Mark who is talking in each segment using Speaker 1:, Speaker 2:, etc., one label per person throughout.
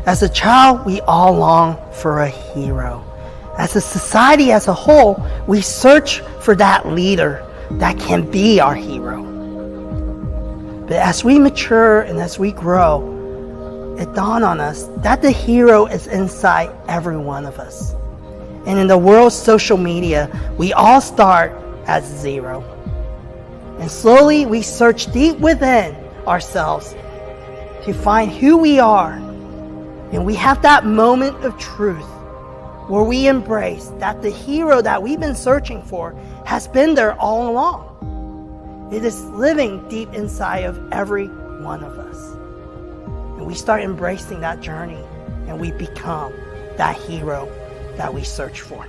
Speaker 1: As a child, we all long for a hero. As a society as a whole, we search for that leader that can be our hero. But as we mature and as we grow, it dawned on us that the hero is inside every one of us. And in the world's social media, we all start at 0. And slowly we search deep within ourselves to find who we are. And we have that moment of truth where we embrace that the hero that we've been searching for has been there all along. It is living deep inside of every one of us. And we start embracing that journey and we become that hero that we search for.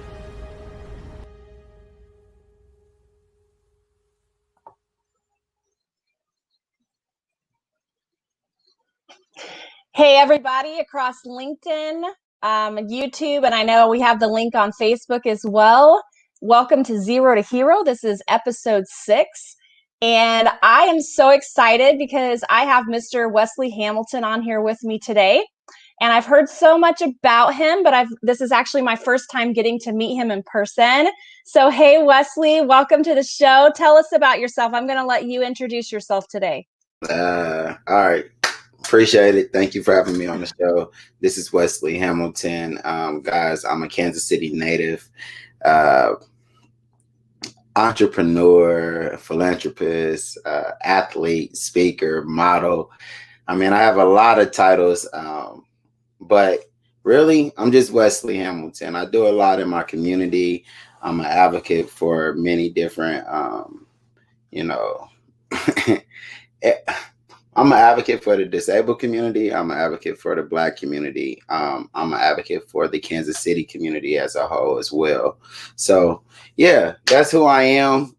Speaker 2: Hey, everybody across LinkedIn, YouTube, and I know we have the link on Facebook as well. Welcome to Zero to Hero. This is episode 6. And I am so excited because I have Mr. Wesley Hamilton on here with me today. And I've heard so much about him, but this is actually my first time getting to meet him in person. So, hey, Wesley, welcome to the show. Tell us about yourself. I'm going to let you introduce yourself today.
Speaker 3: All right. Appreciate it. Thank you for having me on the show. This is Wesley Hamilton. Guys, I'm a Kansas City native, entrepreneur, philanthropist, athlete, speaker, model. I mean, I have a lot of titles, but really, I'm just Wesley Hamilton. I do a lot in my community. I'm an advocate for many different, I'm an advocate for the disabled community. I'm an advocate for the Black community. I'm an advocate for the Kansas City community as a whole as well. So, yeah, that's who I am.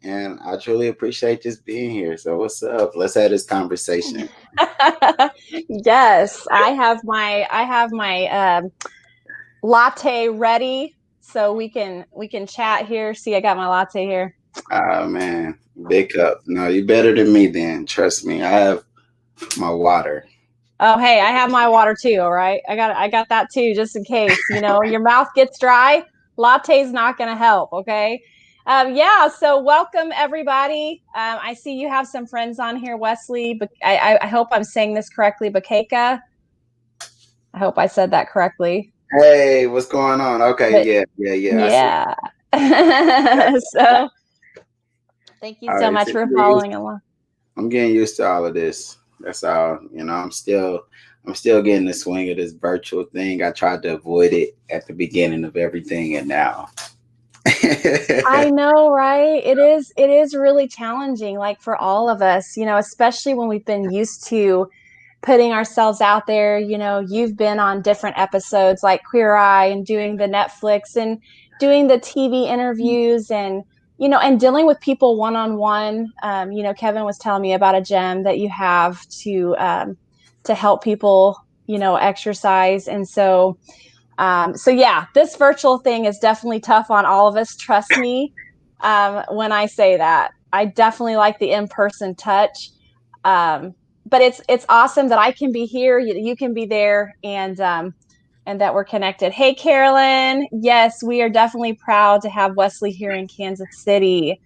Speaker 3: And I truly appreciate just being here. So what's up? Let's have this conversation.
Speaker 2: Yes, I have my latte ready, so we can chat here. See, I got my latte here.
Speaker 3: Oh man, big cup. No, you better than me then. Trust me. I have my water.
Speaker 2: Oh, hey, I have my water too. All right, I got that too, just in case your mouth gets dry. Latte's not going to help. Okay. Yeah. So welcome everybody. I see you have some friends on here, Wesley. But I hope I'm saying this correctly. Bakeka. I hope I said that correctly.
Speaker 3: Hey, what's going on? Okay.
Speaker 2: Yeah. So. Thank you so much for following along.
Speaker 3: I'm getting used to all of this. That's all. I'm still getting the swing of this virtual thing. I tried to avoid it at the beginning of everything, and now.
Speaker 2: I know, right? It is really challenging, like for all of us, especially when we've been used to putting ourselves out there. You've been on different episodes like Queer Eye and doing the Netflix and doing the TV interviews and dealing with people one-on-one. Kevin was telling me about a gem that you have to help people, exercise. And so yeah, this virtual thing is definitely tough on all of us. Trust me. When I say that, I definitely like the in-person touch. But it's awesome that I can be here. You can be there and that we're connected. Hey, Carolyn. Yes, we are definitely proud to have Wesley here in Kansas City.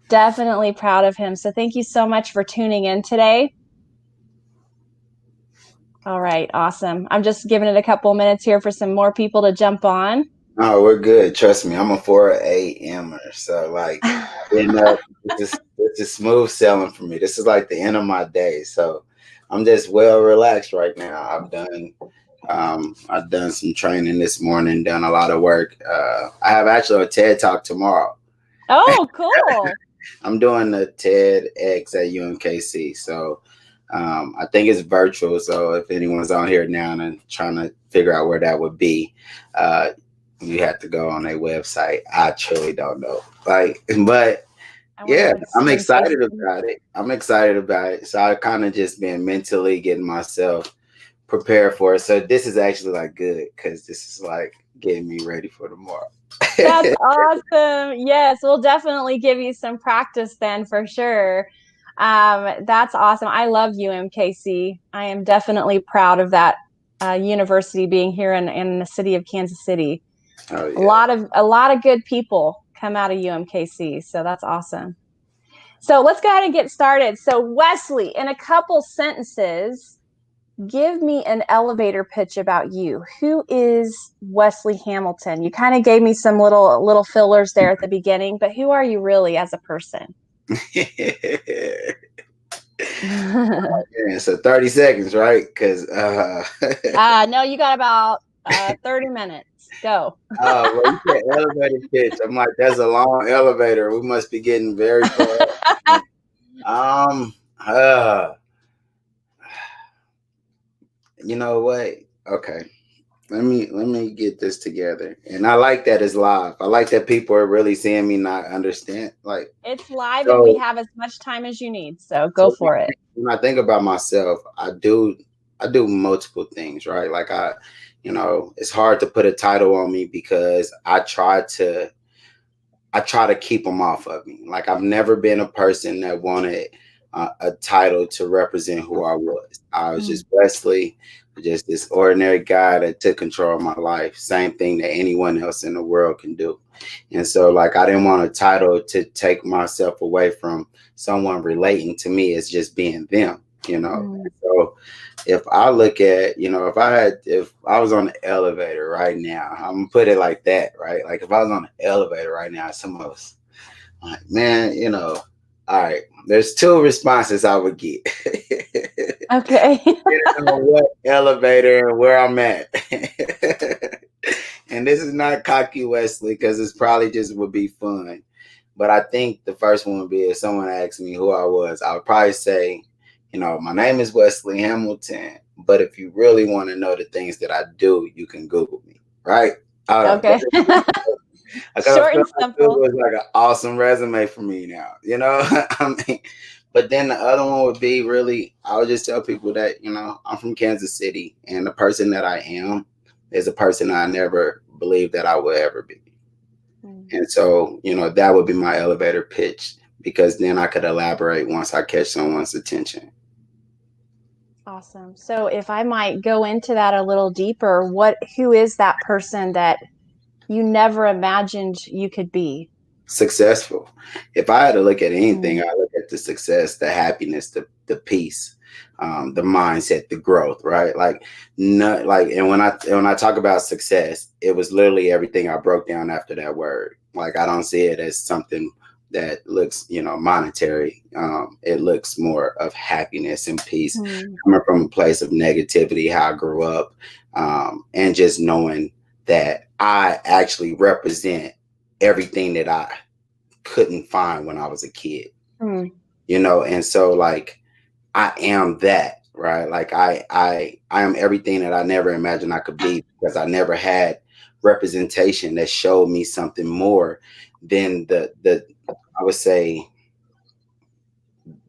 Speaker 2: Definitely proud of him. So thank you so much for tuning in today. All right. Awesome. I'm just giving it a couple minutes here for some more people to jump on.
Speaker 3: Oh, we're good. Trust me. I'm a 4 a.m.er. So this is smooth sailing for me. This is like the end of my day. So I'm just well relaxed right now. I've done some training this morning, done a lot of work. I have actually a TED Talk tomorrow.
Speaker 2: Oh, cool.
Speaker 3: I'm doing the TEDx at UMKC. So I think it's virtual. So if anyone's on here now and trying to figure out where that would be, you have to go on their website. I truly don't know. But yeah, I'm excited about it. So I kind of just been mentally getting myself prepared for it. So this is actually like good because this is like getting me ready for tomorrow.
Speaker 2: That's awesome. Yes, we'll definitely give you some practice then for sure. That's awesome. I love UMKC. I am definitely proud of that university being here in the city of Kansas City.
Speaker 3: Oh, yeah.
Speaker 2: A lot of good people come out of UMKC, so that's awesome. So let's go ahead and get started. So Wesley, in a couple sentences, give me an elevator pitch about you. Who is Wesley Hamilton? You kind of gave me some little fillers there at the beginning, but who are you really as a person?
Speaker 3: Yeah, so 30 seconds, right? Because
Speaker 2: no, you got about 30 minutes. Go.
Speaker 3: well, you said elevator pitch. I'm like, that's a long elevator. We must be getting very far. You know what? Okay. Let me get this together. And I like that it's live. I like that people are really seeing me not understand. Like,
Speaker 2: it's live,
Speaker 3: so,
Speaker 2: and we have as much time as you need. So go for it.
Speaker 3: When I think about myself, I do multiple things, right? Like it's hard to put a title on me because I try to keep them off of me. Like, I've never been a person that wanted a title to represent who I was. I was just Wesley, just this ordinary guy that took control of my life. Same thing that anyone else in the world can do. And so, like, I didn't want a title to take myself away from someone relating to me as just being them, you know. So if I look at, if I was on the elevator right now, I'm gonna put it like that, right? Like, if I was on the elevator right now, some of us like, man, all right, there's two responses I would get.
Speaker 2: Okay.
Speaker 3: What elevator and where I'm at. And this is not cocky Wesley, because it's probably just would be fun. But I think the first one would be if someone asked me who I was, I would probably say, my name is Wesley Hamilton. But if you really want to know the things that I do, you can Google me, right?
Speaker 2: Okay. Short and simple.
Speaker 3: It was like an awesome resume for me now, I mean, but then the other one would be really, I would just tell people that, I'm from Kansas City, and the person that I am is a person I never believed that I would ever be. And so, that would be my elevator pitch, because then I could elaborate once I catch someone's attention.
Speaker 2: Awesome. So if I might go into that a little deeper, who is that person that you never imagined you could be?
Speaker 3: Successful. If I had to look at anything, I look at the success, the happiness, the peace, the mindset, the growth, right? And when I talk about success, it was literally everything I broke down after that word. Like, I don't see it as something that looks, monetary. It looks more of happiness and peace, coming from a place of negativity, how I grew up, and just knowing that I actually represent everything that I couldn't find when I was a kid, and so, like, I am that, right? Like, I am everything that I never imagined I could be, because I never had representation that showed me something more than I would say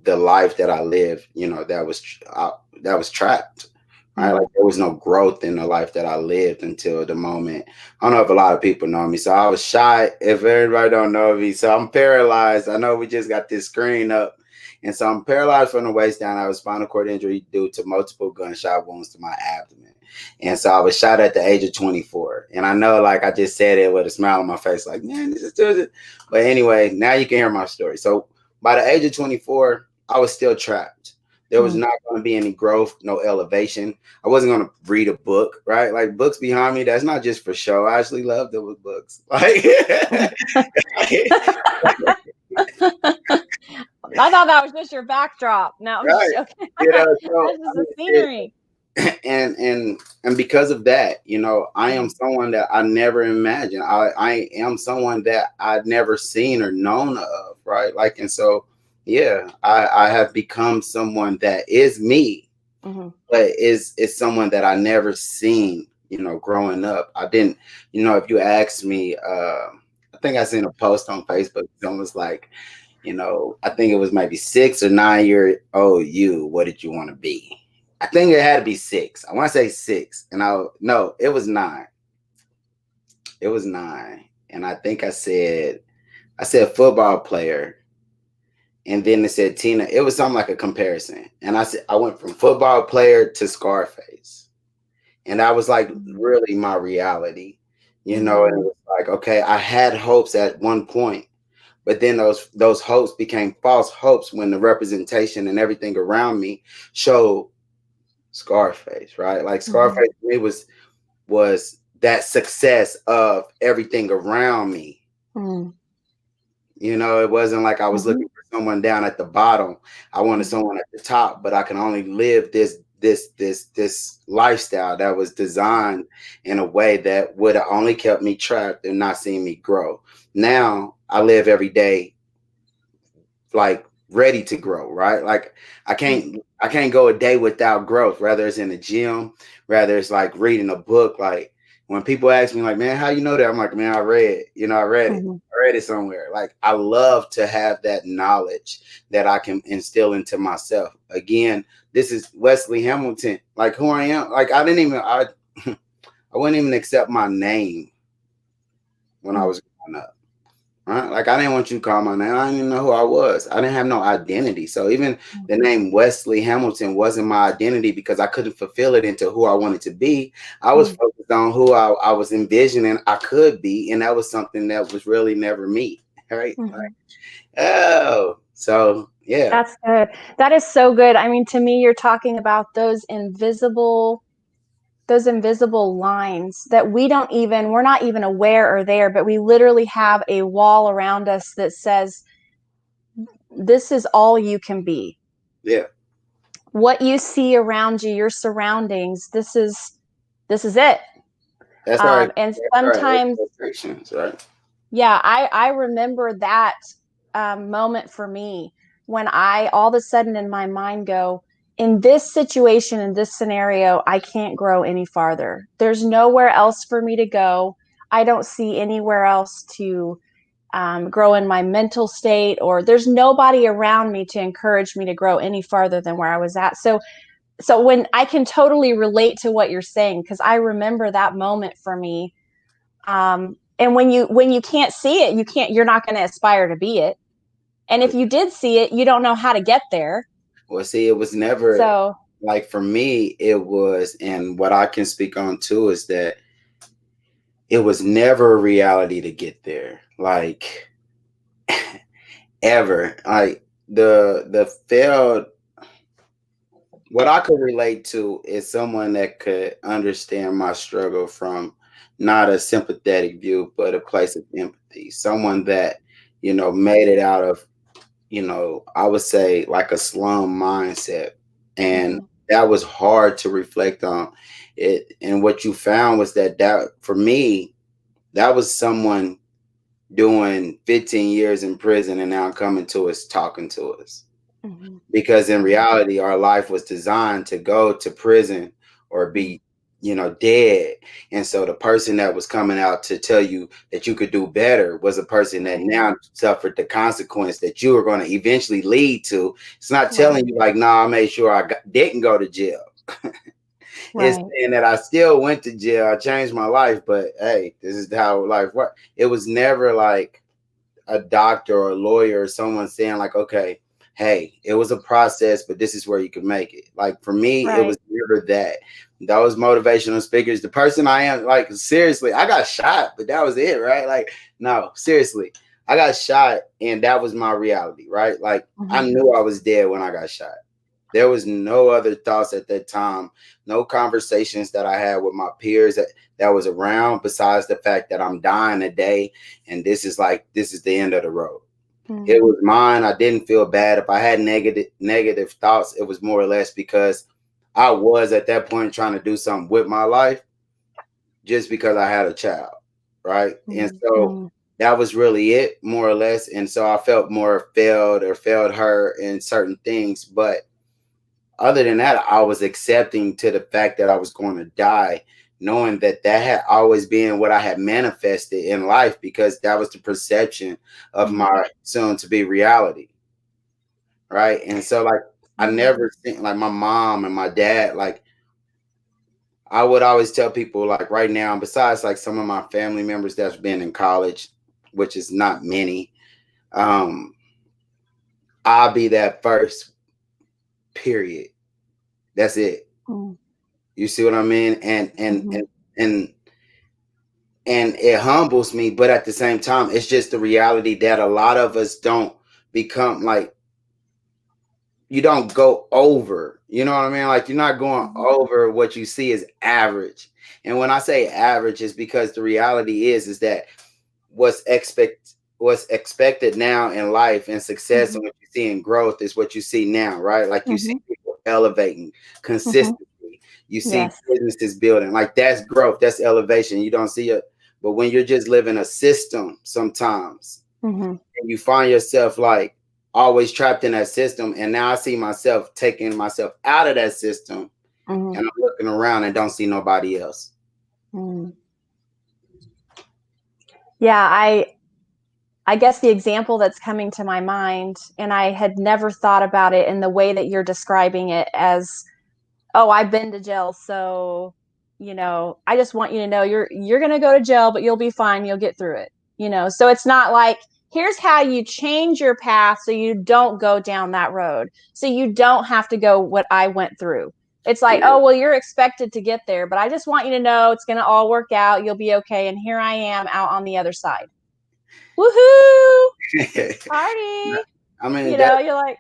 Speaker 3: the life that I lived, that was trapped. Right? Like, there was no growth in the life that I lived until the moment. I don't know if a lot of people know me. So I was shy. If everybody don't know me, so I'm paralyzed. I know we just got this screen up. And so I'm paralyzed from the waist down. I have a spinal cord injury due to multiple gunshot wounds to my abdomen. And so I was shot at the age of 24. And I know, like, I just said it with a smile on my face, like, man, this is good. But anyway, now you can hear my story. So by the age of 24, I was still trapped. There was not going to be any growth, no elevation. I wasn't going to read a book, right? Like, books behind me, that's not just for show. I actually love those books. Like,
Speaker 2: I thought that was just your backdrop. No,
Speaker 3: right.
Speaker 2: Okay. That's just the scenery.
Speaker 3: And because of that, I am someone that I never imagined. I am someone that I'd never seen or known of, right? Like, and so, yeah, I have become someone that is me, but is someone that I never seen, growing up. I didn't, if you ask me, I think I seen a post on Facebook. Someone was like, I think it was maybe 6 or 9 year old you. What did you want to be? I think it had to be 6. I want to say 6. And no, it was 9. It was 9. And I think I said football player. And then it said Tina. It was something like a comparison. And I said, I went from football player to Scarface. And that was like really my reality, you know. And it was like, okay, I had hopes at one point, but then those hopes became false hopes when the representation and everything around me showed Scarface, right? Like Scarface to me was that success of everything around me. You know, it wasn't like I was looking for someone down at the bottom. I wanted someone at the top, but I can only live this lifestyle that was designed in a way that would have only kept me trapped and not seeing me grow. Now I live every day like ready to grow, right? Like I can't go a day without growth, whether it's in the gym, whether it's like reading a book. Like when people ask me like, man, how you know that? I'm like, man, I read it. I read it somewhere. Like I love to have that knowledge that I can instill into myself. Again, this is Wesley Hamilton. Like who I am. Like I wouldn't even accept my name when I was growing up. Right? Like I didn't want you to call my name. I didn't even know who I was. I didn't have no identity. So even the name Wesley Hamilton wasn't my identity because I couldn't fulfill it into who I wanted to be. I was focused on who I was envisioning I could be, and that was something that was really never me. Right? Like, oh, so yeah.
Speaker 2: That's good. That is so good. I mean, to me, you're talking about those invisible lines that we're not even aware are there, but we literally have a wall around us that says, this is all you can be.
Speaker 3: Yeah.
Speaker 2: What you see around you, your surroundings, this is it.
Speaker 3: That's right.
Speaker 2: And sometimes,
Speaker 3: right?
Speaker 2: Yeah, I remember that moment for me when I all of a sudden in my mind go, in this situation, in this scenario, I can't grow any farther. There's nowhere else for me to go. I don't see anywhere else to grow in my mental state, or there's nobody around me to encourage me to grow any farther than where I was at. So when I can totally relate to what you're saying, because I remember that moment for me. And when you can't see it, you're not going to aspire to be it. And if you did see it, you don't know how to get there.
Speaker 3: Well, see, it was never like for me, it was, and what I can speak on too is that it was never a reality to get there. Like ever. Like the failed, what I could relate to is someone that could understand my struggle from not a sympathetic view, but a place of empathy. Someone that, you know, made it out of, you know, I would say like a slum mindset. And that was hard to reflect on it. And what you found was that for me, that was someone doing 15 years in prison and now coming to us, talking to us. Because in reality, our life was designed to go to prison or be, you know, dead. And so the person that was coming out to tell you that you could do better was a person that now suffered the consequence that you were going to eventually lead to. It's not telling you like, I made sure I didn't go to jail. It's saying that I still went to jail. I changed my life, but hey, this is how life works. It was never like a doctor or a lawyer or someone saying like, okay, hey, it was a process, but this is where you can make it. Like for me, it was never that. Those motivational speakers, the person I am, like seriously, I got shot, but that was it, right? Like, no, seriously, I got shot and that was my reality, right? Like I knew I was dead when I got shot. There was no other thoughts at that time, no conversations that I had with my peers that was around besides the fact that I'm dying today. And this is the end of the road. It was mine. I didn't feel bad. If I had negative thoughts, it was more or less because I was at that point trying to do something with my life just because I had a child. Right. And so that was really it, more or less. And so I felt more failed her in certain things. But other than that, I was accepting to the fact that I was going to die, knowing that had always been what I had manifested in life because that was the perception of my soon to be reality. Right. And so like, I never think like my mom and my dad, like I would always tell people like right now, besides like some of my family members that's been in college, which is not many, I'll be that first period. That's it. You see what I mean? And
Speaker 2: Mm-hmm.
Speaker 3: and it humbles me, but at the same time, it's just the reality that a lot of us don't become like, you don't go over, you know what I mean? Like, you're not going over what you see as average. And when I say average, is because the reality is that what's expected now in life and success, and what you see in growth is what you see now, right? Like, you see people elevating consistently. You see
Speaker 2: Yes.
Speaker 3: businesses building. Like, that's growth, that's elevation. You don't see it. But when you're just living a system sometimes,
Speaker 2: Mm-hmm.
Speaker 3: and you find yourself like always trapped in that system, and now I see myself taking myself out of that system,
Speaker 2: Mm-hmm.
Speaker 3: and I'm looking around and don't see nobody else.
Speaker 2: Mm-hmm. Yeah, I guess the example that's coming to my mind, and I had never thought about it in the way that you're describing it as, oh, I've been to jail, so, I just want you to know you're going to go to jail, but you'll be fine. You'll get through it. So it's not like, here's how you change your path so you don't go down that road. So you don't have to go what I went through. It's like,
Speaker 3: Yeah.
Speaker 2: oh, well, you're expected to get there, but I just want you to know it's going to all work out. You'll be okay. And here I am out on the other side. Woohoo! Party.
Speaker 3: I mean, that,
Speaker 2: You're like,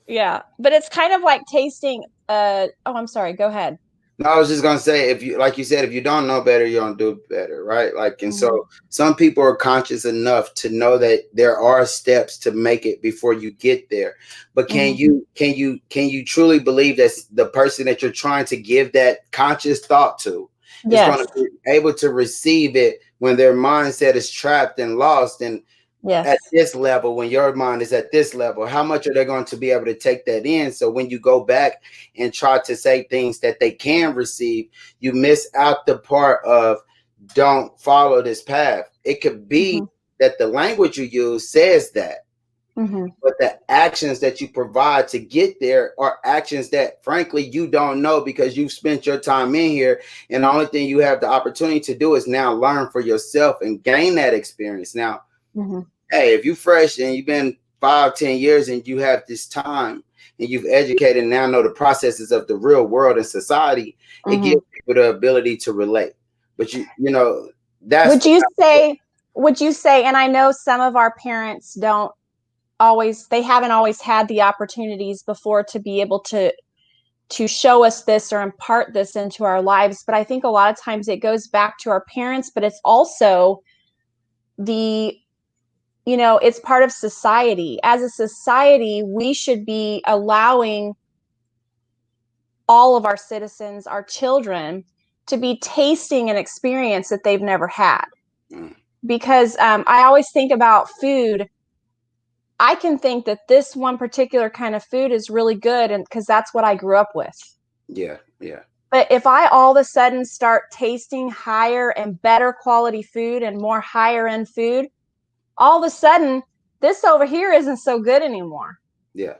Speaker 2: yeah. But it's kind of like tasting, oh, I'm sorry. Go ahead.
Speaker 3: no, I was just gonna say, if you, like you said, if you don't know better, you don't do better, right? Like, and so some people are conscious enough to know that there are steps to make it before you get there. But can you truly believe that the person that you're trying to give that conscious thought to is going
Speaker 2: Yes.
Speaker 3: to be able to receive it when their mindset is trapped and lost? And
Speaker 2: Yes.
Speaker 3: at this level, when your mind is at this level, how much are they going to be able to take that in? So when you go back and try to say things that they can receive, you miss out the part of don't follow this path. It could be that the language you use says that, but the actions that you provide to get there are actions that, frankly, you don't know, because you've spent your time in here, and the only thing you have the opportunity to do is now learn for yourself and gain that experience. Now, hey, if you fresh and you've been 5-10 years and you have this time and you've educated and now know the processes of the real world and society, it gives people the ability to relate. But that's
Speaker 2: would you say, and I know some of our parents they haven't always had the opportunities before to be able to show us this or impart this into our lives, but I think a lot of times it goes back to our parents, but it's also it's part of society. As a society, we should be allowing all of our citizens, our children, to be tasting an experience that they've never had. Because I always think about food. I can think that this one particular kind of food is really good, and because that's what I grew up with.
Speaker 3: Yeah.
Speaker 2: But if I all of a sudden start tasting higher and better quality food and more higher end food, all of a sudden, this over here isn't so good anymore.
Speaker 3: Yeah.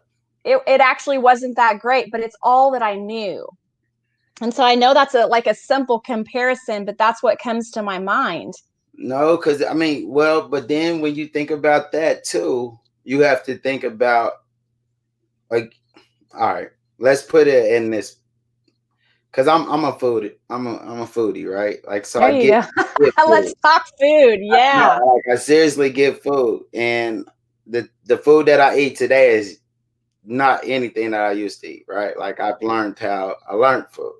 Speaker 2: It actually wasn't that great, but it's all that I knew. And so I know that's like a simple comparison, but that's what comes to my mind.
Speaker 3: No, because I mean, well, but then when you think about that too, you have to think about, like, all right, let's put it in this, because I'm a foodie. I'm a foodie, right? Like, so
Speaker 2: There
Speaker 3: I
Speaker 2: you
Speaker 3: get
Speaker 2: go. Let's talk food. Yeah.
Speaker 3: I seriously get food, and the food that I eat today is not anything that I used to eat, right? Like, I learned food.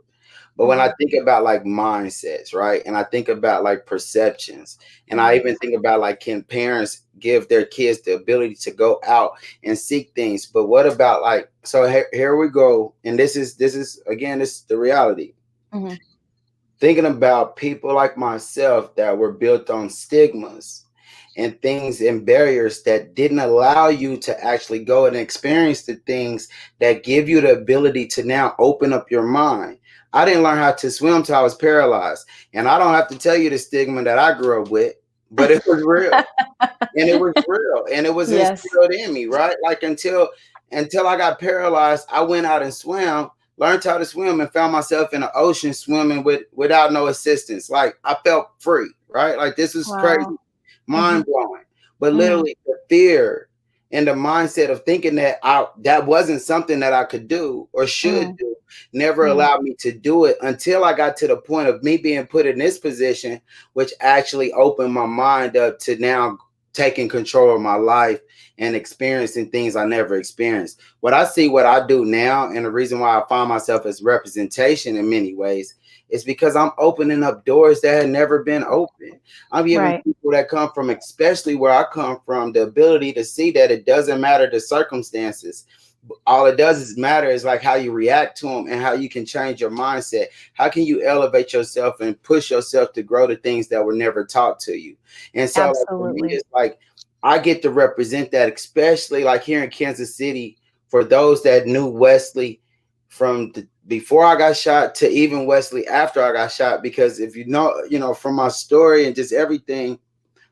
Speaker 3: But when I think about like mindsets, right? And I think about like perceptions, and I even think about like, can parents give their kids the ability to go out and seek things? But what about like, so here we go. And this is again, this is the reality. Thinking about people like myself that were built on stigmas and things and barriers that didn't allow you to actually go and experience the things that give you the ability to now open up your mind. I didn't learn how to swim till I was paralyzed. And I don't have to tell you the stigma that I grew up with, but it was real. And it was real. And it was instilled in me, right? Like, until I got paralyzed, I went out and swam, learned how to swim, and found myself in the ocean swimming without no assistance. Like, I felt free, right? Like, this was crazy, mind blowing. But literally, the fear in the mindset of thinking that that wasn't something that I could do or should do, never allowed me to do it until I got to the point of me being put in this position, which actually opened my mind up to now taking control of my life and experiencing things I never experienced. What I do now, and the reason why I find myself as representation in many ways, is because I'm opening up doors that had never been open. I'm giving people that come from, especially where I come from, the ability to see that it doesn't matter the circumstances. All it does is matter is like how you react to them and how you can change your mindset. How can you elevate yourself and push yourself to grow the things that were never taught to you? And so like, for me, it's like I get to represent that, especially like here in Kansas City, for those that knew Wesley from before I got shot to even Wesley after I got shot. Because if you know, from my story and just everything,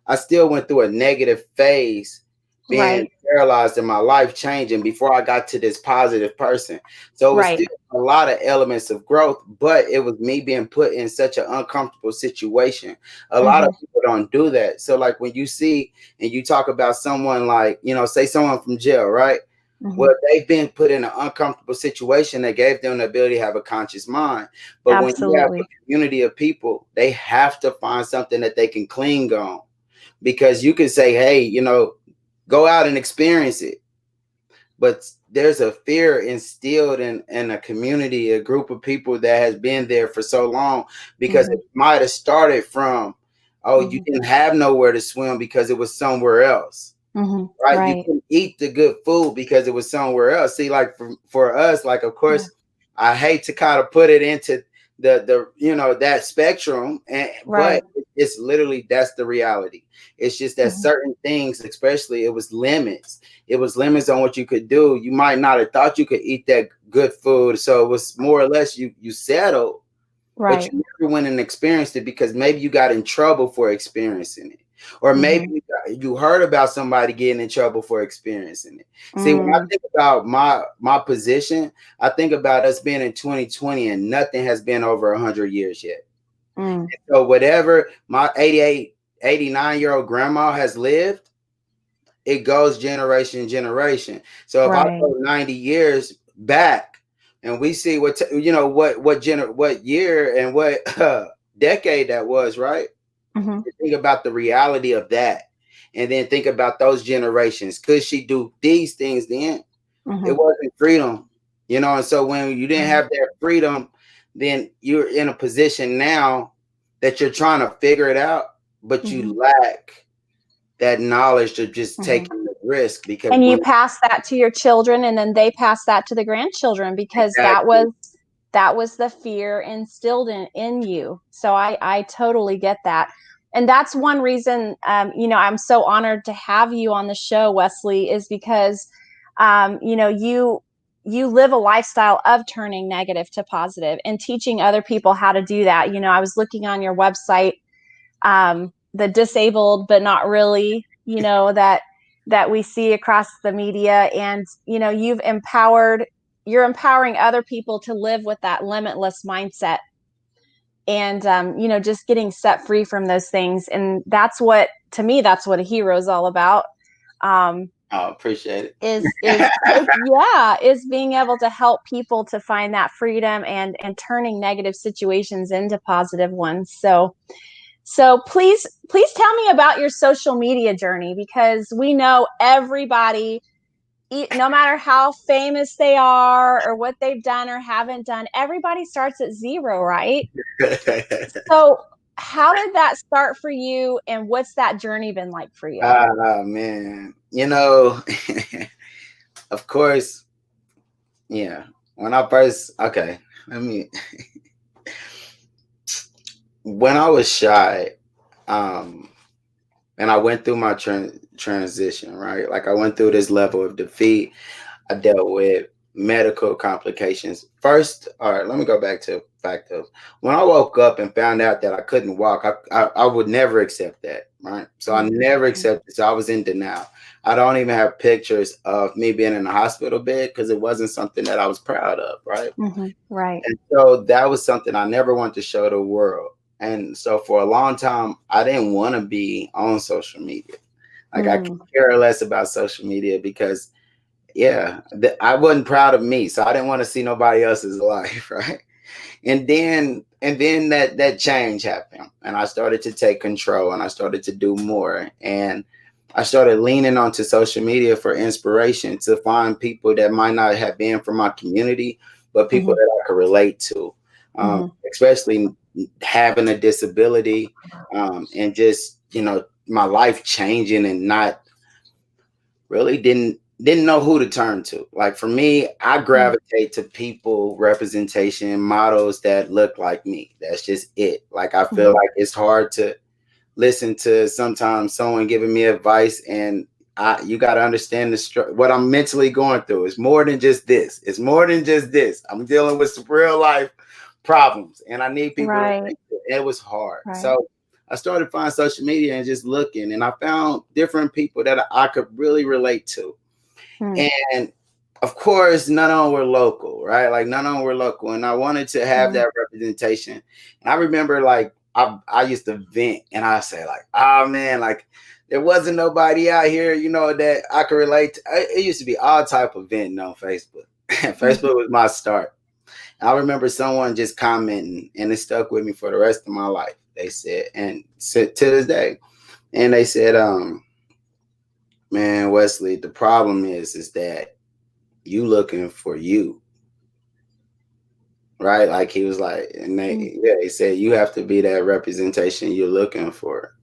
Speaker 3: I still went through a negative phase, being paralyzed in my life changing before I got to this positive person. So it was still a lot of elements of growth, but it was me being put in such an uncomfortable situation. A lot of people don't do that. So like when you see and you talk about someone like, you know, say someone from jail, right? Well, they've been put in an uncomfortable situation that gave them the ability to have a conscious mind. But when you have a community of people, they have to find something that they can cling on. Because you can say, hey, you know, go out and experience it. But there's a fear instilled in a community, a group of people that has been there for so long, because it might have started from, you didn't have nowhere to swim because it was somewhere else. Right? You couldn't eat the good food because it was somewhere else. See, like for us, like, of course, I hate to kind of put it into the you know, that spectrum, but it's literally, that's the reality. It's just that certain things, especially, it was limits on what you could do. You might not have thought you could eat that good food, so it was more or less you settled, but you never went and experienced it because maybe you got in trouble for experiencing it, or maybe you heard about somebody getting in trouble for experiencing it. See, when I think about my position, I think about us being in 2020 and nothing has been over 100 years yet. So whatever my 88, 89-year-old grandma has lived, it goes generation to generation. So if I go 90 years back and we see what year and what decade that was, right? Think about the reality of that, and then think about those generations. Could she do these things then? It wasn't freedom, you know. And so when you didn't have that freedom, then you're in a position now that you're trying to figure it out, but you lack that knowledge to just taking the risk. Because
Speaker 2: and you pass that to your children, and then they pass that to the grandchildren, because that was the fear instilled in you. So I totally get that. And that's one reason, you know, I'm so honored to have you on the show, Wesley, is because, you know, you live a lifestyle of turning negative to positive and teaching other people how to do that. You know, I was looking on your website, the disabled, but not really, you know, that we see across the media. And, you know, you're empowering other people to live with that limitless mindset. And, you know, just getting set free from those things. And to me, that's what a hero is all about.
Speaker 3: I appreciate it.
Speaker 2: Is being able to help people to find that freedom and turning negative situations into positive ones. So please tell me about your social media journey, because we know everybody, no matter how famous they are or what they've done or haven't done, everybody starts at zero, right? So how did that start for you, and what's that journey been like for you?
Speaker 3: Man, you know, of course, yeah. When I first, when I was shy, and I went through my transition, right? Like I went through this level of defeat. I dealt with medical complications. First, all right, let me go back to the fact of when I woke up and found out that I couldn't walk, I would never accept that, right? So I never accepted. So I was in denial. I don't even have pictures of me being in a hospital bed because it wasn't something that I was proud of, right?
Speaker 2: Right.
Speaker 3: And so that was something I never wanted to show the world. And so for a long time, I didn't want to be on social media. Like I could care less about social media because I wasn't proud of me. So I didn't want to see nobody else's life. Right. And then that change happened and I started to take control and I started to do more. And I started leaning onto social media for inspiration to find people that might not have been from my community, but people that I could relate to, especially having a disability and just, my life changing and not really didn't know who to turn to. Like for me, I gravitate to people, representation, models that look like me. That's just it. Like I feel like it's hard to listen to sometimes someone giving me advice and you got to understand what I'm mentally going through. It's more than just this. It's more than just this. I'm dealing with some real life problems and I need people to think it was hard. Right. So I started finding social media and just looking and I found different people that I could really relate to. And of course, none of them were local, right? Like none of them were local. And I wanted to have that representation. And I remember like, I used to vent and I say like, oh man, like there wasn't nobody out here, that I could relate to. It used to be all type of venting on Facebook. Facebook was my start. I remember someone just commenting and it stuck with me for the rest of my life. They said, and to this day, and they said, man, Wesley, the problem is that you looking for you. Right? Like he was like, and they said you have to be that representation you're looking for.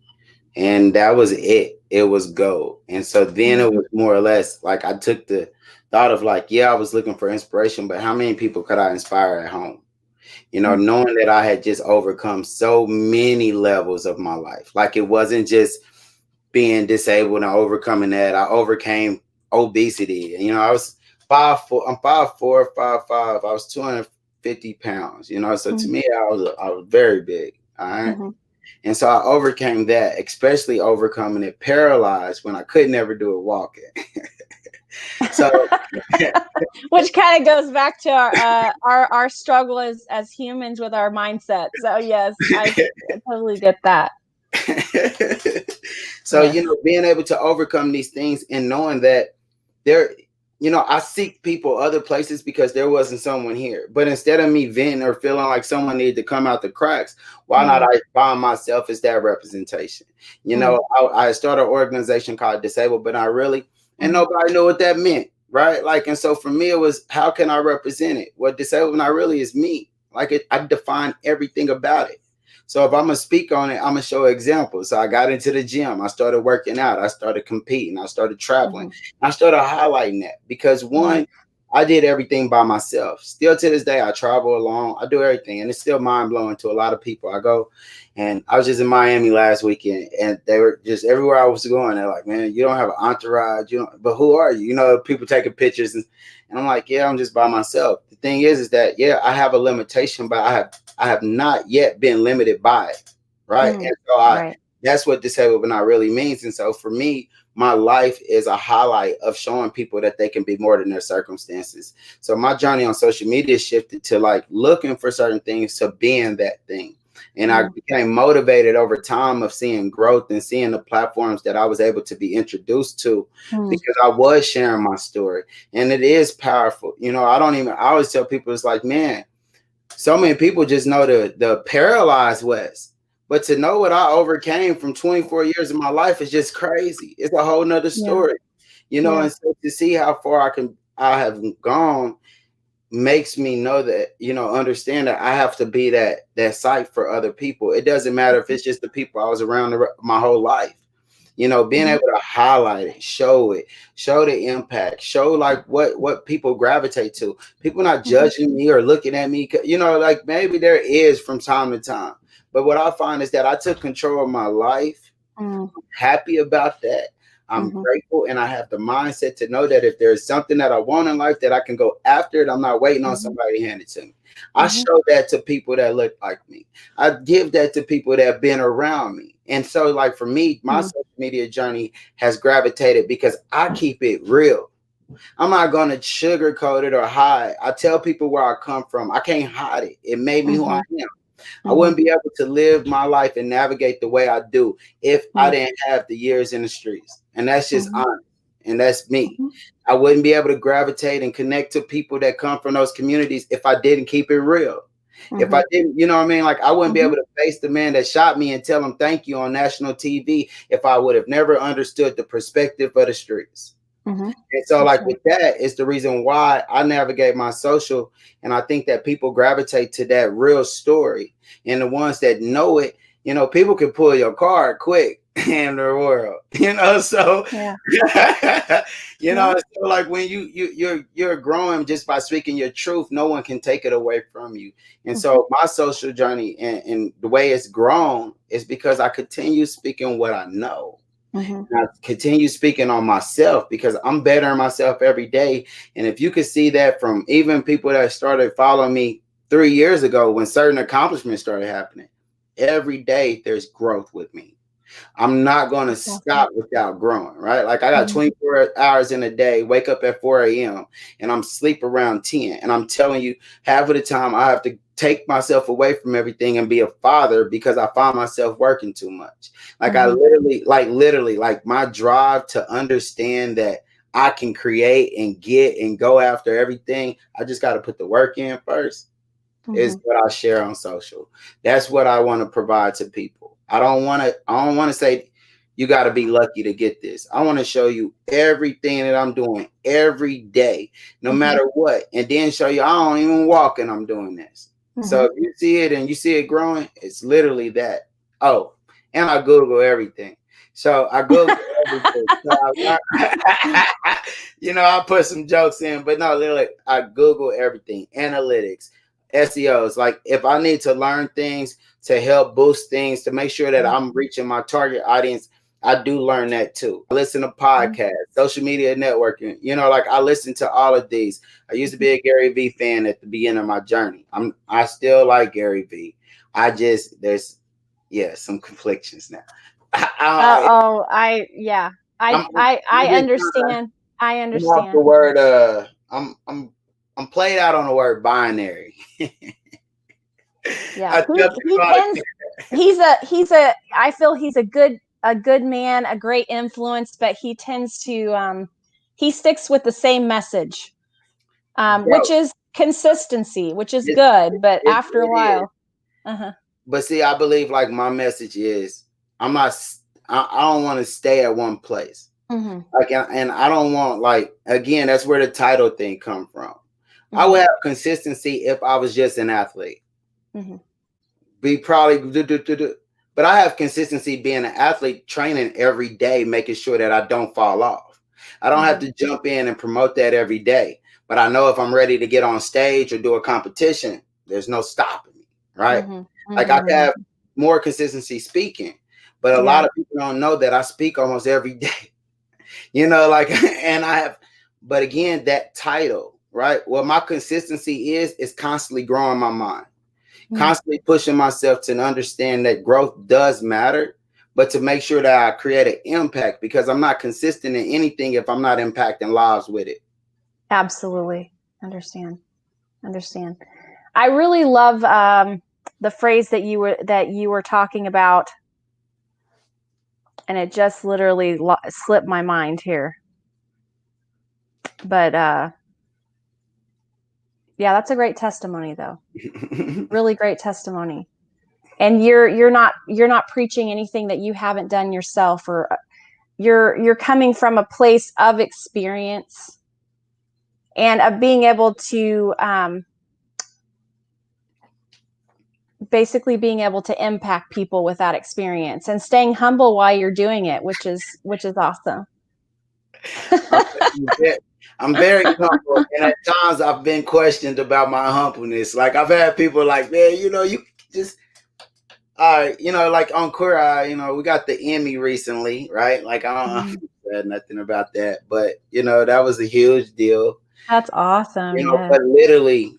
Speaker 3: And that was it. It was go. And so then it was more or less like I took the thought of like, I was looking for inspiration, but how many people could I inspire at home? Knowing that I had just overcome so many levels of my life. Like it wasn't just being disabled and overcoming that. I overcame obesity. I was 5'4", I'm 5'4", 5'5". I was 250 pounds, so to me, I was very big. All right. And so I overcame that, especially overcoming it paralyzed when I could never do it walking. So,
Speaker 2: which kind of goes back to our struggle as humans with our mindset. So yes, I totally get that.
Speaker 3: So, being able to overcome these things and knowing that I seek people other places because there wasn't someone here. But instead of me venting or feeling like someone needed to come out the cracks, why not I find myself as that representation? I started an organization called Disabled, but and nobody knew what that meant, right? Like, and so for me, it was, how can I represent it? What disabled not really is me. Like I define everything about it. So if I'm going to speak on it, I'm going to show examples. So I got into the gym. I started working out. I started competing. I started traveling. I started highlighting that because one, I did everything by myself. Still to this day, I travel alone. I do everything. And it's still mind blowing to a lot of people. I go, and I was just in Miami last weekend and they were just everywhere I was going. They're like, man, you don't have an entourage. But who are you? People taking pictures. And I'm like, I'm just by myself. The thing is that, I have a limitation, but I have not yet been limited by it. Right. And so that's what disabled but not really means. And so for me, my life is a highlight of showing people that they can be more than their circumstances. So my journey on social media shifted to like looking for certain things to being that thing. And I became motivated over time of seeing growth and seeing the platforms that I was able to be introduced to because I was sharing my story. And it is powerful. I always tell people, it's like, man, so many people just know the paralyzed Wes. But to know what I overcame from 24 years of my life is just crazy. It's a whole nother story, and so to see how far I have gone makes me know that, understand that I have to be that sight for other people. It doesn't matter if it's just the people I was around my whole life, being able to highlight it, show the impact, show like what people gravitate to. People not judging me or looking at me, like maybe there is from time to time. But what I find is that I took control of my life. I'm happy about that. I'm grateful, and I have the mindset to know that if there's something that I want in life that I can go after it, I'm not waiting on somebody to hand it to me. I show that to people that look like me. I give that to people that have been around me. And so like for me, my social media journey has gravitated because I keep it real. I'm not going to sugarcoat it or hide. I tell people where I come from. I can't hide it. It made me who I am. I wouldn't be able to live my life and navigate the way I do if I didn't have the years in the streets. And that's just
Speaker 2: Mhm.
Speaker 3: honest. And that's me.
Speaker 2: Mhm.
Speaker 3: I wouldn't be able to gravitate and connect to people that come from those communities if I didn't keep it real. If I
Speaker 2: Mhm.
Speaker 3: didn't, you know what I mean? Like I wouldn't be able
Speaker 2: Mhm.
Speaker 3: to face the man that shot me and tell him thank you on national TV if I would have never understood the perspective of the streets.
Speaker 2: Mhm.
Speaker 3: And so,
Speaker 2: That's
Speaker 3: like
Speaker 2: right.
Speaker 3: with that, it's the reason why I navigate my social, and I think that people gravitate to that real story. And the ones that know it, you know, people can pull your card quick in the world, you know. So,
Speaker 2: Yeah.
Speaker 3: you
Speaker 2: Yeah.
Speaker 3: know, so like when you're growing just by speaking your truth, no one can take it away from you. And
Speaker 2: Mhm.
Speaker 3: so, my social journey and the way it's grown is because I continue speaking what I know.
Speaker 2: Mhm.
Speaker 3: And I continue speaking on myself because I'm bettering myself every day. And if you could see that from even people that started following me 3 years ago when certain accomplishments started happening, every day there's growth with me. I'm not going to
Speaker 2: That's awesome.
Speaker 3: stop without growing, right? Like I got
Speaker 2: Mhm.
Speaker 3: 24 hours in a day, wake up at 4 a.m. and I'm sleep around 10. And I'm telling you, half of the time I have to take myself away from everything and be a father because I find myself working too much. Like I
Speaker 2: Mhm.
Speaker 3: literally, like my drive to understand that I can create and get and go after everything. I just got to put the work in first is
Speaker 2: Mhm.
Speaker 3: what I share on social. That's what I want to provide to people. I don't want to say you got to be lucky to get this. I want to show you everything that I'm doing every day, no
Speaker 2: Mhm.
Speaker 3: matter what, and then show you I don't even walk and I'm doing this. So
Speaker 2: Mhm.
Speaker 3: if you see it and you see it growing, it's literally that. Oh, and I Google everything. So I Google everything. You know, I put some jokes in, but no, literally, I Google everything, analytics, SEOs. Like if I need to learn things to help boost things to make sure that I'm reaching my target audience, I do learn that too. I listen to
Speaker 2: Mhm.
Speaker 3: podcasts, social media networking. You know, like I listen to all of these. I used to be a Gary Vee fan at the beginning of my journey. I still like Gary Vee. I just there's some conflictions now.
Speaker 2: Oh, yeah.
Speaker 3: I'm,
Speaker 2: I
Speaker 3: I'm just
Speaker 2: understand. I
Speaker 3: I'm off the
Speaker 2: understand.
Speaker 3: word. I'm played out on the word binary.
Speaker 2: Yeah.
Speaker 3: I tell
Speaker 2: He
Speaker 3: people all the
Speaker 2: tends he's a I feel he's a good man, a great influence, but he tends to he sticks with the same message. Which
Speaker 3: bro.
Speaker 2: is consistency, which is
Speaker 3: It,
Speaker 2: good, but
Speaker 3: it,
Speaker 2: after a
Speaker 3: it is.
Speaker 2: while, uh-huh.
Speaker 3: But see, I believe like my message is I'm not. I don't want to stay at one place.
Speaker 2: Mhm.
Speaker 3: Like, and I don't want like again. That's where the title thing come from. I would
Speaker 2: Mhm.
Speaker 3: have consistency if I was just an athlete.
Speaker 2: Mhm.
Speaker 3: Be probably but I have consistency being an athlete, training every day, making sure that I don't fall off. I don't have
Speaker 2: Mhm.
Speaker 3: to jump in and promote that every day, but I know if I'm ready to get on stage or do a competition, there's no stopping me, right?
Speaker 2: Mhm.
Speaker 3: Like I
Speaker 2: Mhm.
Speaker 3: have more consistency speaking, but a lot
Speaker 2: Yeah.
Speaker 3: of people don't know that I speak almost every day. You know, like and I have, but again, that title, right? What my consistency is constantly growing my mind,
Speaker 2: Mm.
Speaker 3: constantly pushing myself to understand that growth does matter, but to make sure that I create an impact because I'm not consistent in anything if I'm not impacting lives with it.
Speaker 2: Absolutely. Understand. Understand. I really love the phrase that you were talking about, and it just literally slipped my mind here. But yeah, that's a great testimony, though. Really great testimony. And you're not preaching anything that you haven't done yourself, or you're coming from a place of experience and of being able to basically being able to impact people with that experience and staying humble while you're doing it, which is awesome.
Speaker 3: I'm very humble, and at times I've been questioned about my humbleness. Like I've had people like, man, you know, you just you know, like on Queer Eye, you know, we got the Emmy recently, right? Like I
Speaker 2: Mhm.
Speaker 3: don't said nothing about that, but you know, that was a huge deal.
Speaker 2: That's awesome.
Speaker 3: You know,
Speaker 2: Yeah.
Speaker 3: but literally,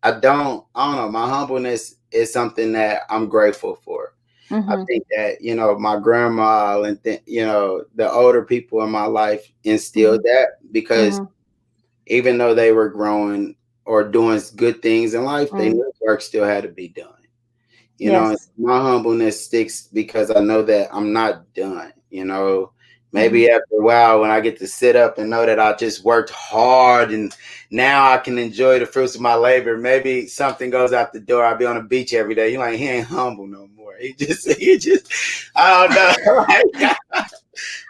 Speaker 3: I don't know. My humbleness is something that I'm grateful for. I
Speaker 2: Mhm.
Speaker 3: think that, you know, my grandma and, you know, the older people in my life instilled
Speaker 2: Mhm.
Speaker 3: that because
Speaker 2: Mhm.
Speaker 3: even though they were growing or doing good things in life, they
Speaker 2: Mm.
Speaker 3: knew work still had to be done. You know,
Speaker 2: Yes.
Speaker 3: my humbleness sticks because I know that I'm not done, you know, Maybe after a while, when I get to sit up and know that I just worked hard and now I can enjoy the fruits of my labor, maybe something goes out the door. I'll be on the beach every day. You like, he ain't humble no more. He just, I don't know.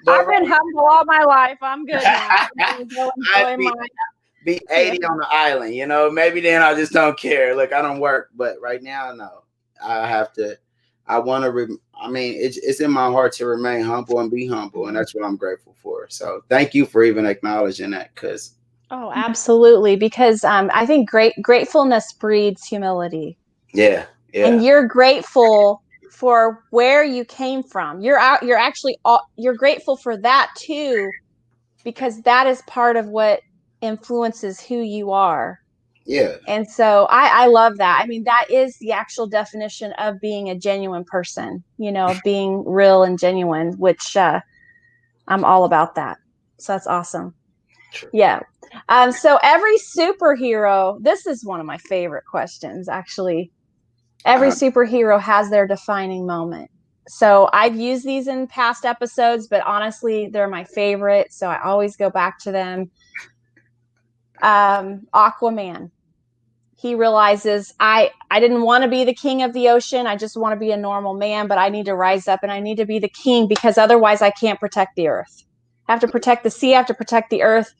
Speaker 2: I've been humble all my life. I'm good now.
Speaker 3: I'd be 80 on the island, you know. Maybe then I just don't care. Look, I don't work, but right now, no. I want to. It's in my heart to remain humble and be humble, and that's what I'm grateful for. So, thank you for even acknowledging that, because.
Speaker 2: Oh, absolutely. Because I think gratefulness breeds humility.
Speaker 3: Yeah.
Speaker 2: And you're grateful for where you came from. You're grateful for that too, because that is part of what influences who you are.
Speaker 3: Yeah.
Speaker 2: And so I love that. I mean, that is the actual definition of being a genuine person, you know, being real and genuine, which I'm all about that. So that's awesome.
Speaker 3: True.
Speaker 2: Yeah. So every superhero, this is one of my favorite questions, actually. Every superhero has their defining moment. So I've used these in past episodes, but honestly, they're my favorite. So I always go back to them. Aquaman. He realizes I didn't want to be the king of the ocean. I just want to be a normal man, but I need to rise up and I need to be the king, because otherwise I can't protect the earth. I have to protect the sea. I have to protect the earth.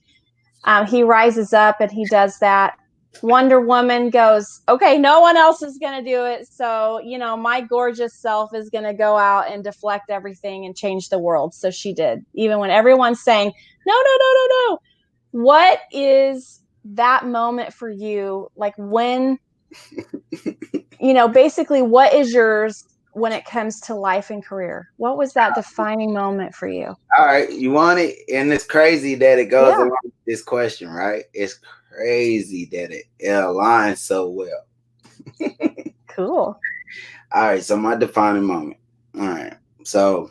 Speaker 2: He rises up and he does that. Wonder Woman goes, okay, no one else is going to do it. So, you know, my gorgeous self is going to go out and deflect everything and change the world. So she did, even when everyone's saying, no. What is that moment for you? Like when, you know, basically what is yours when it comes to life and career? What was that defining moment for you?
Speaker 3: All right. You want it? And it's crazy that it goes along with this question, right? It's crazy that it aligns so well.
Speaker 2: Cool.
Speaker 3: All right. So my defining moment. All right. So,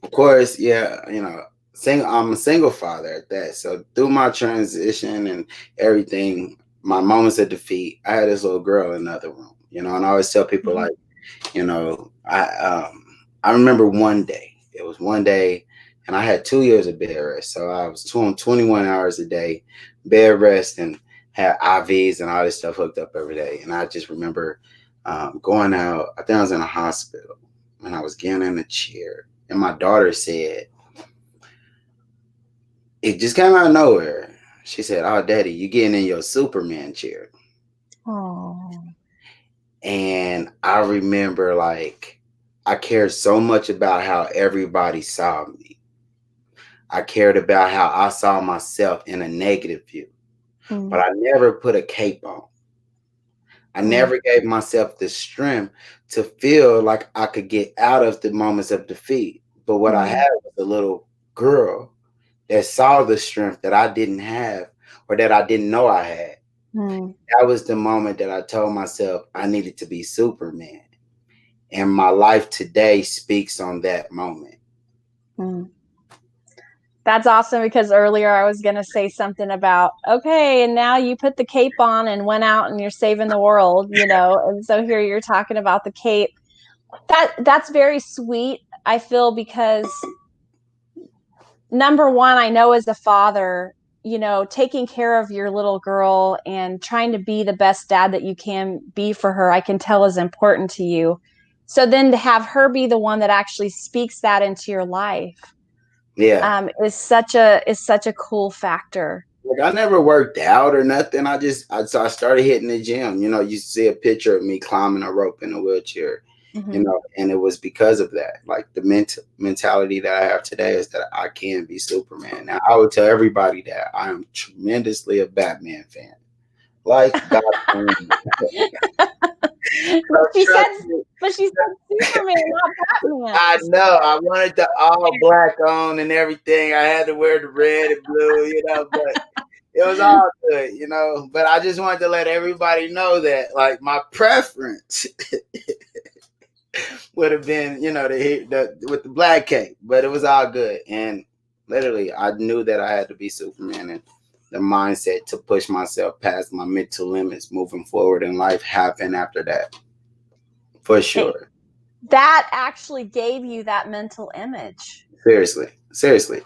Speaker 3: of course, yeah, you know, I'm a single father at that. So through my transition and everything, my moments of defeat, I had this little girl in the other room, you know, and I always tell people like, you know, I remember one day, it was one day, and I had 2 years of bed rest. So I was doing 21 hours a day, bed rest, and had IVs and all this stuff hooked up every day. And I just remember going out, I think I was in a hospital, and I was getting in a chair. And my daughter said, it just came out of nowhere. She said, "Oh, Daddy, you getting in your Superman chair."
Speaker 2: Oh.
Speaker 3: And I remember, like, I cared so much about how everybody saw me. I cared about how I saw myself in a negative view. But I never put a cape on. I never gave myself the strength to feel like I could get out of the moments of defeat. But what I had was a little girl that saw the strength that I didn't have, or that I didn't know I had. That was the moment that I told myself I needed to be Superman. And my life today speaks on that moment.
Speaker 2: That's awesome, because earlier I was going to say something about, okay, and now you put the cape on and went out and you're saving the world, you know, and so here you're talking about the cape. That's very sweet, I feel, because number one, I know as a father, you know, taking care of your little girl and trying to be the best dad that you can be for her, I can tell is important to you. So then to have her be the one that actually speaks that into your life, is such a cool factor.
Speaker 3: Like, I never worked out or nothing. I started hitting the gym. You know, you see a picture of me climbing a rope in a wheelchair, you know, and it was because of that. Like, the mentality that I have today is that I can be Superman. Now, I would tell everybody that I am tremendously a Batman fan. Like, God.
Speaker 2: But she said Superman, not Batman.
Speaker 3: I know. I wanted the all black on and everything. I had to wear the red and blue, you know, but it was all good, you know. But I just wanted to let everybody know that, like, my preference would have been, you know, with the black cape, but it was all good. And literally, I knew that I had to be Superman, and the mindset to push myself past my mental limits moving forward in life happened after that. For sure.
Speaker 2: That actually gave you that mental image.
Speaker 3: Seriously.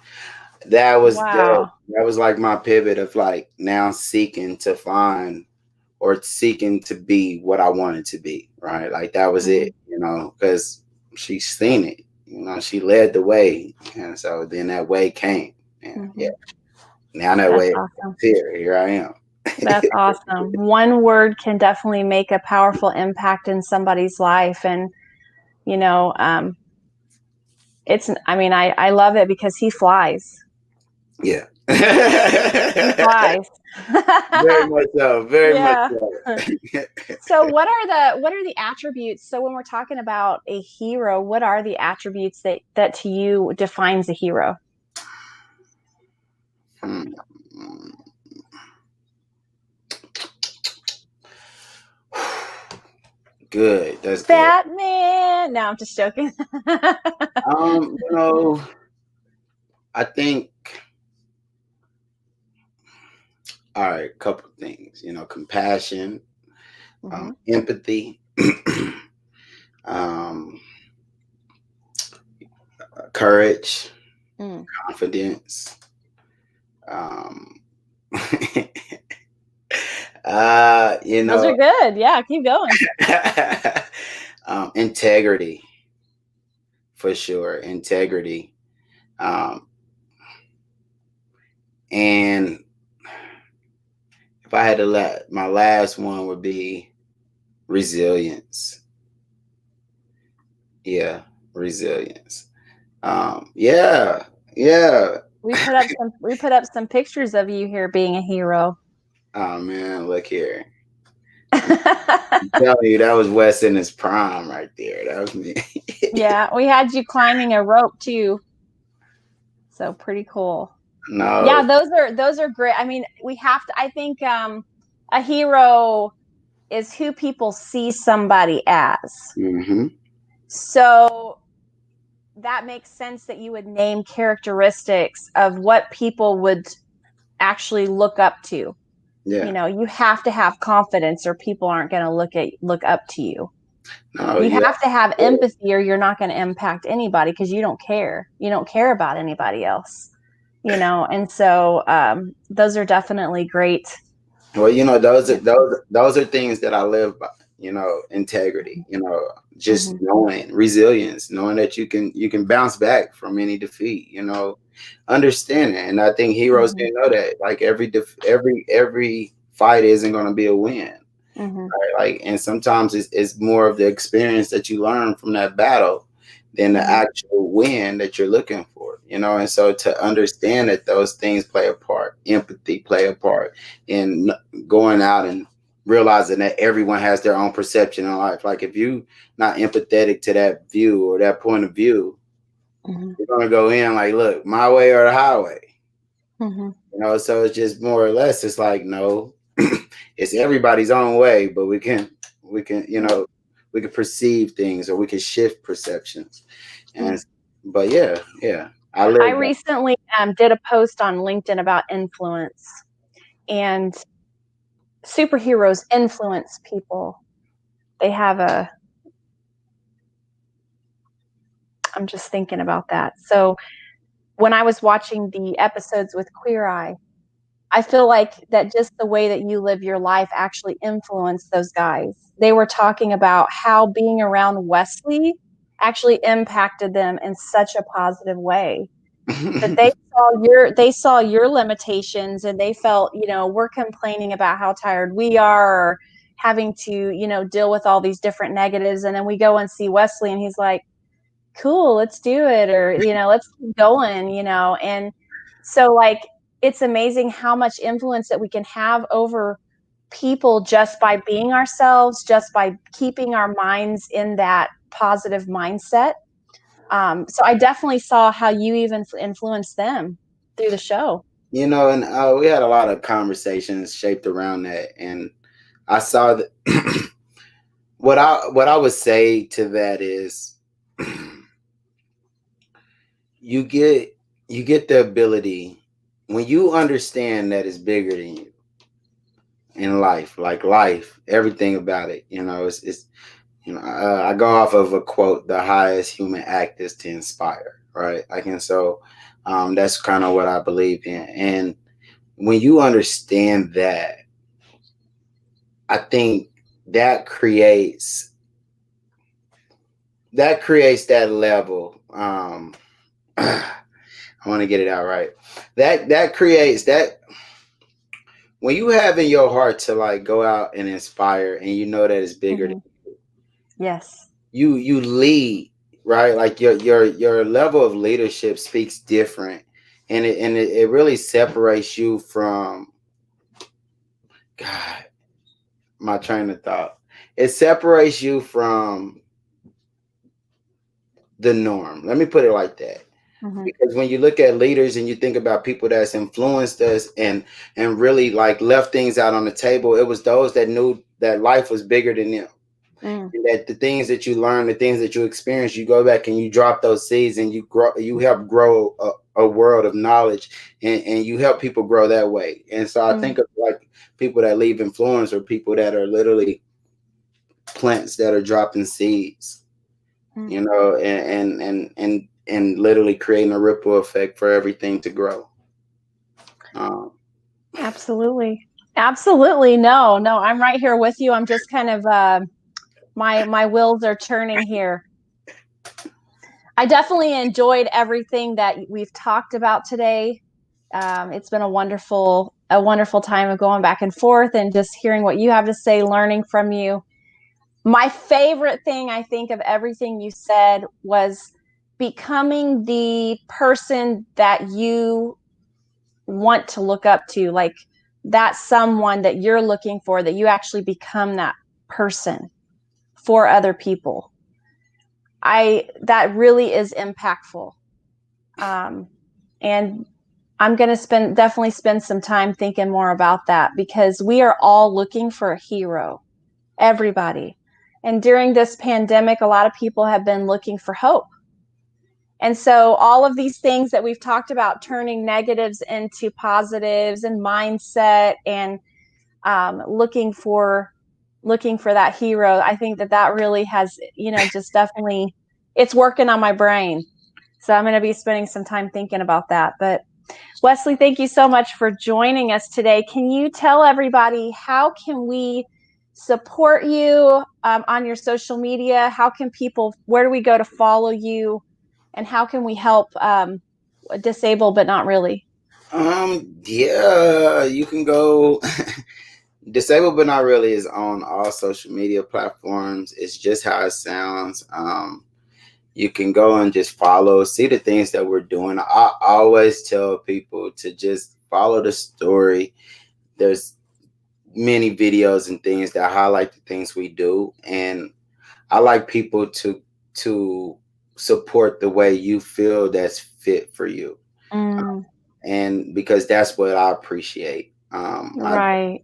Speaker 3: That was
Speaker 2: Wow.
Speaker 3: that was like my pivot of like now seeking to find or seeking to be what I wanted to be, right? Like that was
Speaker 2: Mhm.
Speaker 3: it, because she's seen it, she led the way. And so then that way came. And yeah,
Speaker 2: Mhm.
Speaker 3: now that
Speaker 2: That's
Speaker 3: way is
Speaker 2: awesome.
Speaker 3: here I am.
Speaker 2: That's awesome. One word can definitely make a powerful impact in somebody's life. And, you know, I love it because he flies.
Speaker 3: Yeah.
Speaker 2: He flies.
Speaker 3: Very much so. Very much
Speaker 2: Yeah.
Speaker 3: so.
Speaker 2: So what are the attributes? So when we're talking about a hero, what are the attributes that to you defines a hero?
Speaker 3: Hmm. Good. That's good.
Speaker 2: Batman. No, I'm just joking.
Speaker 3: Um, you know, I think, all right, a couple things, compassion,
Speaker 2: Mhm.
Speaker 3: empathy, um, courage,
Speaker 2: Mm.
Speaker 3: confidence, um,
Speaker 2: Those are good. Yeah, keep going.
Speaker 3: integrity, for sure, integrity, um, and if I had to my last one would be resilience. Yeah, resilience. Yeah, yeah.
Speaker 2: We put up some pictures of you here being a hero.
Speaker 3: Oh man, look here. I'm telling you, that was Wes in his prime right there. That was me.
Speaker 2: Yeah, we had you climbing a rope too. So pretty cool. Yeah,
Speaker 3: No.
Speaker 2: those are great. I mean, we have to I think a hero is who people see somebody as.
Speaker 3: Hmm.
Speaker 2: So that makes sense that you would name characteristics of what people would actually look up to.
Speaker 3: Yeah.
Speaker 2: You have to have confidence or people aren't going to look up to you.
Speaker 3: No.
Speaker 2: You
Speaker 3: Yeah.
Speaker 2: have to have empathy or you're not going to impact anybody because you don't care. You don't care about anybody else. And so those are definitely great.
Speaker 3: Well, those are
Speaker 2: Good.
Speaker 3: those are things that I live by. Integrity. Just
Speaker 2: Mhm.
Speaker 3: knowing resilience, knowing that you can bounce back from any defeat. Understanding, and I think heroes
Speaker 2: Mhm.
Speaker 3: didn't know that. Like every fight isn't going to be a win.
Speaker 2: Mhm.
Speaker 3: Right? Like, and sometimes it's more of the experience that you learn from that battle than the
Speaker 2: Mhm.
Speaker 3: actual win that you're looking for. And so to understand that those things play a part, empathy play a part in going out and realizing that everyone has their own perception in life. Like if you not empathetic to that view or that point of view,
Speaker 2: Mhm.
Speaker 3: you're gonna go in like, look, my way or the highway.
Speaker 2: Mhm.
Speaker 3: So it's just more or less, it's like, no, it's everybody's own way, but we can perceive things or we can shift perceptions. And but yeah, I
Speaker 2: I
Speaker 3: live by.
Speaker 2: recently did a post on LinkedIn about influence, and superheroes influence people. They have a I'm just thinking about that. So when I was watching the episodes with Queer Eye, I feel like that just the way that you live your life actually influenced those guys. They were talking about how being around Wesley actually impacted them in such a positive way. That they saw your limitations and they felt, we're complaining about how tired we are or having to, deal with all these different negatives. And then we go and see Wesley and he's like, cool, let's do it. Or, let's keep going, and so like, it's amazing how much influence that we can have over people just by being ourselves, just by keeping our minds in that positive mindset. So I definitely saw how you even influenced them through the show.
Speaker 3: And we had a lot of conversations shaped around that, and I saw that. What I would say to that is, you get the ability when you understand that it's bigger than you in life, like life, everything about it. I go off of a quote: "The highest human act is to inspire." right? Like, and so that's kind of what I believe in. And when you understand that, I think that creates that level. I want to get it out right. That creates that when you have in your heart to like go out and inspire, and you know that it's bigger than
Speaker 2: Yes.
Speaker 3: you lead, right? Like your level of leadership speaks different, and it really separates you from God, my train of thought. It separates you from the norm. Let me put it like that. Because when you look at leaders and you think about people that's influenced us and really like left things out on the table, it was those that knew that life was bigger than them. And that the things that you learn, the things that you experience, you go back and you drop those seeds and you help grow a world of knowledge, and you help people grow that way. And so I think of like people that leave influence, or people that are literally plants that are dropping seeds, you know, and literally creating a ripple effect for everything to grow.
Speaker 2: Absolutely. No, I'm right here with you. I'm just kind of my wheels are turning here. I definitely enjoyed everything that we've talked about today. It's been a wonderful time of going back and forth and just hearing what you have to say, learning from you. My favorite thing, I think, of everything you said was becoming the person that you want to look up to, like that someone that you're looking for, that you actually become that person for other people. That really is impactful. And I'm going to definitely spend some time thinking more about that, because we are all looking for a hero, everybody. And during this pandemic, a lot of people have been looking for hope. And so all of these things that we've talked about, turning negatives into positives, and mindset, and looking for that hero, I think that really has, just definitely, it's working on my brain. So I'm going to be spending some time thinking about that. But Wesley, thank you so much for joining us today. Can you tell everybody, how can we support you on your social media? Where do we go to follow you? And how can we help disabled but not really?
Speaker 3: Yeah, you can go. Disabled but not really is on all social media platforms. It's just how it sounds. You can go and just follow, see the things that we're doing. I always tell people to just follow the story. There's many videos and things that highlight the things we do, and I like people to support the way you feel that's fit for you. And because that's what I appreciate.
Speaker 2: Right.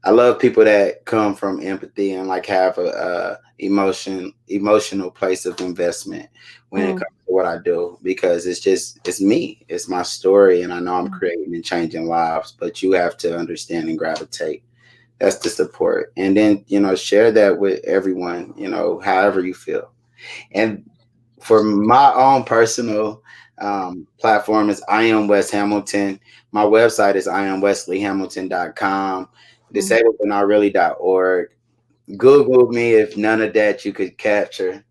Speaker 3: I love people that come from empathy and like have a emotional place of investment when it comes to what I do, because it's me, it's my story, and I know I'm creating and changing lives, but you have to understand and gravitate. That's the support. And then, share that with everyone, however you feel. And for my own personal platform is I am Wes Hamilton. My website is iamwesleyhamilton.com, disabledbutnotreally.org. Google me if none of that you could capture.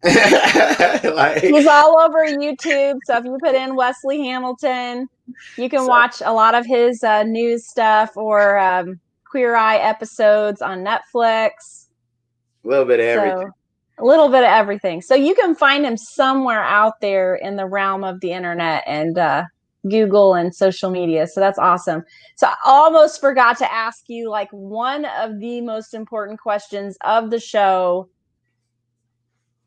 Speaker 2: He's all over YouTube. So if you put in Wesley Hamilton, you can watch a lot of his news stuff, or Queer Eye episodes on Netflix.
Speaker 3: A little bit of everything.
Speaker 2: A little bit of everything. So you can find him somewhere out there in the realm of the internet and Google and social media. So that's awesome. So I almost forgot to ask you, like, one of the most important questions of the show.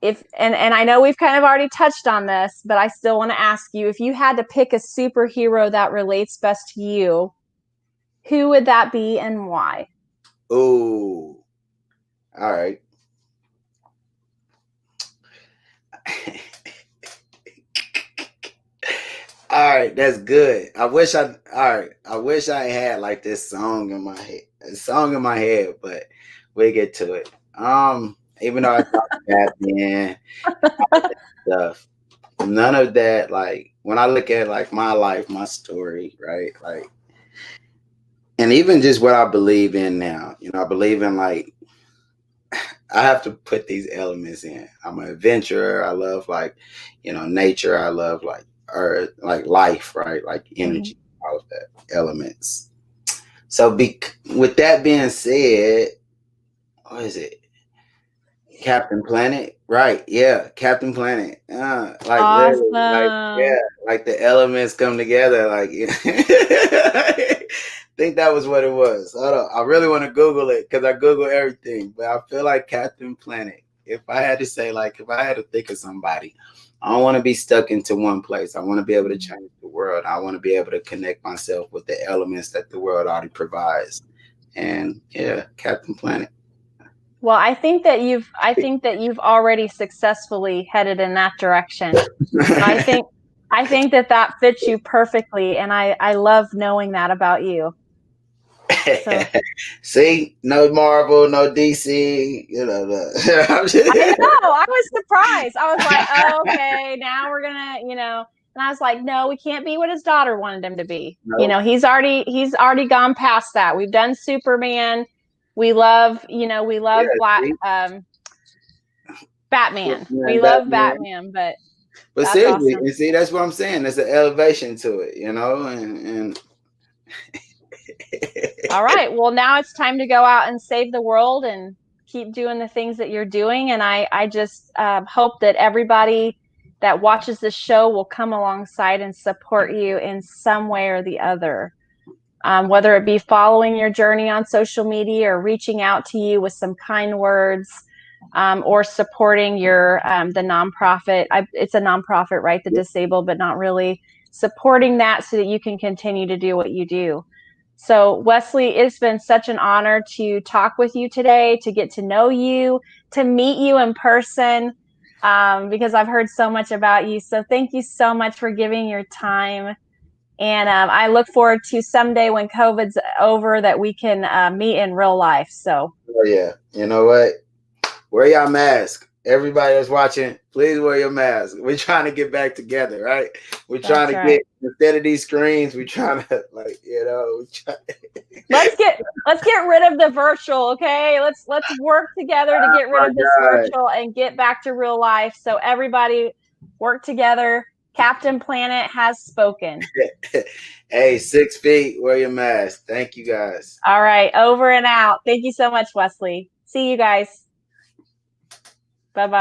Speaker 2: And I know we've kind of already touched on this, but I still want to ask you, if you had to pick a superhero that relates best to you, who would that be and why?
Speaker 3: Oh, all right. All right, that's good. I wish I had like this song in my head, but we'll get to it. Even though I thought Batman, stuff, none of that. Like when I look at like my life, my story, right? Like, and even just what I believe in now, I believe in like I have to put these elements in. I'm an adventurer. I love like, nature. I love like earth, like life, right? Like energy, all of that elements. So with that being said, what is it? Captain Planet, right? Yeah, Captain Planet. Like literally, like
Speaker 2: Awesome.
Speaker 3: yeah, like the elements come together. Like, I think that was what it was. Hold on, I really want to Google it because I Google everything, but I feel like Captain Planet. If I had to say, like, if I had to think of somebody, I don't want to be stuck into one place. I want to be able to change the world. I want to be able to connect myself with the elements that the world already provides. And yeah, Captain Planet.
Speaker 2: Well, I think that you've already successfully headed in that direction. I think that fits you perfectly, and I love knowing that about you. So
Speaker 3: See, no Marvel, no DC, I'm just...
Speaker 2: I know. I was surprised. I was like, oh, okay, now we're gonna, and I was like, no, we can't be what his daughter wanted him to be.
Speaker 3: Nope.
Speaker 2: He's already gone past that. We've done Superman. We love Black
Speaker 3: See?
Speaker 2: Batman. We love
Speaker 3: Batman.
Speaker 2: Batman, but
Speaker 3: But
Speaker 2: that's
Speaker 3: seriously,
Speaker 2: awesome.
Speaker 3: and see, that's what I'm saying. There's an elevation to it, and
Speaker 2: All right. Well, now it's time to go out and save the world and keep doing the things that you're doing. And I just hope that everybody that watches this show will come alongside and support you in some way or the other. Whether it be following your journey on social media or reaching out to you with some kind words, or supporting your the nonprofit. It's a nonprofit, right? The Disabled, but not really, supporting that so that you can continue to do what you do. So Wesley, it's been such an honor to talk with you today, to get to know you, to meet you in person, because I've heard so much about you. So thank you so much for giving your time. And I look forward to someday when COVID's over that we can meet in real life. So
Speaker 3: yeah, you know what? Wear your mask. Everybody that's watching, please wear your mask. We're trying to get back together, right? We're trying to get, instead of these screens, we're trying to
Speaker 2: let's get rid of the virtual, okay? Let's work together to get rid of this virtual and get back to real life. So everybody work together. Captain Planet has spoken.
Speaker 3: Hey, 6 feet, wear your mask. Thank you guys.
Speaker 2: All right, over and out. Thank you so much, Wesley. See you guys. Bye-bye.